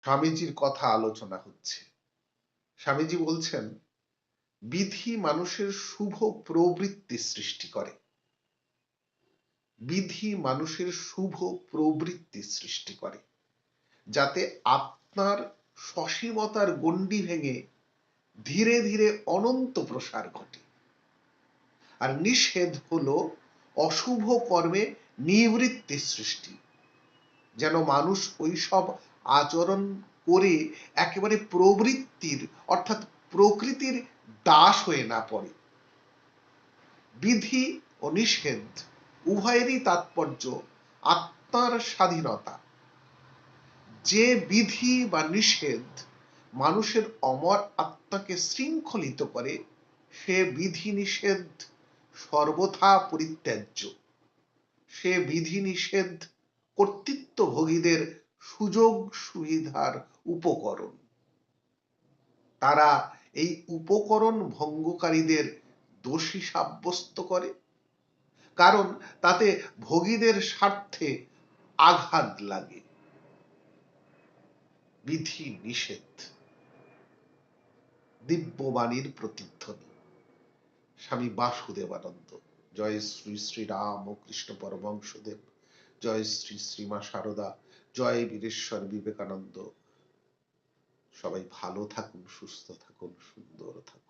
স্বামীজির কথা আলোচনা হচ্ছে। স্বামীজি বলছেন, বিধি মানুষের শুভ প্রবৃত্তি সৃষ্টি করে। বিধি মানুষের শুভ প্রবৃত্তি সৃষ্টি করে, যাতে আপনার সসীমতার গণ্ডি ভেঙে ধীরে ধীরে অনন্ত প্রসার ঘটে। আর নিষেধ হলো অশুভ কর্মে নিবৃত্তি সৃষ্টি, যেন মানুষ ওইসব আচরণ করে একেবারে প্রবৃত্তির অর্থাৎ প্রকৃতির দাস হয়ে না পড়ে। বিধি ও নিষেধ উভয়েরই তাৎপর্য আত্মার স্বাধীনতা। যে বিধি বা নিষেধ মানুষের অমর আত্মাকে শৃঙ্খলিত করে, সে বিধি নিষেধ সর্বথা পরিত্যাজ্য। সে বিধি নিষেধ কর্তৃত্বভোগীদের সুযোগ সুবিধার উপকরণ। তারা এই উপকরণ ভঙ্গকারীদের দোষী সাব্যস্ত করে, কারণ তাতে ভোগীদের স্বার্থে আঘাত লাগে। বিধি নিষেধ দিব্যবাণীর প্রতিধ্বনি। স্বামী বাসুদেবানন্দ। জয় শ্রী শ্রী রাম ও কৃষ্ণ পরমহংসদেব। জয় শ্রী শ্রীমা সারদা। জয় বীরেশ্বর বিবেকানন্দ। সবাই ভালো থাকুন, সুস্থ থাকুন, সুন্দর থাকুন।